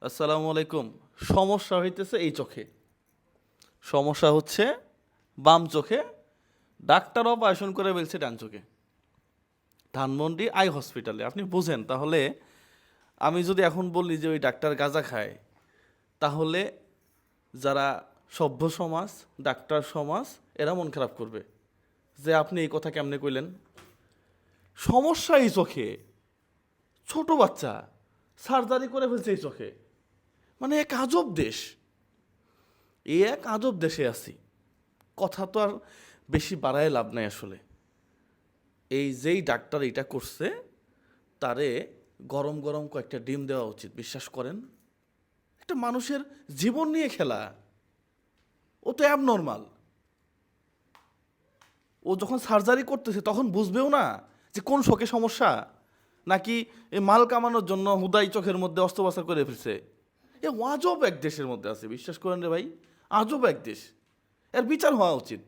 আসসালামু আলাইকুম। সমস্যা হইতেছে এই চোখে, সমস্যা হচ্ছে বাম চোখে। ডাক্তার অপারেশন করে বলছে ডান চোখে, ধানমন্ডি আই হসপিটালে। আপনি বুঝেন তাহলে। আমি যদি এখন বলি যে ওই ডাক্তার গাঁজা খায়, তাহলে যারা সভ্য সমাজ, ডাক্তার সমাজ, এরা মন খারাপ করবে যে আপনি এই কথা কেমনে কইলেন। সমস্যা এই চোখে, ছোট বাচ্চা সার্জারি করে ফেলছে এই চোখে। মানে এক আজব দেশ, এই এক আজব দেশে আছি। কথা তো আর বেশি বাড়ায় লাভ নাই আসলে। এই যেই ডাক্তার এটা করছে, তারে গরম গরম কয়েকটা ডিম দেওয়া উচিত। বিশ্বাস করেন, একটা মানুষের জীবন নিয়ে খেলা। ও তো অ্যাবনর্মাল। ও যখন সার্জারি করতেছে তখন বুঝবেও না যে কোন শোকে সমস্যা, নাকি এই মাল কামানোর জন্য হুদাই চোখের মধ্যে অস্ত্রোপচার করে ফেলছে। এ আজব এক দেশের মধ্যে আছে, বিশ্বাস করেন রে ভাই। আজব এক দেশ, এর বিচার হওয়া উচিত।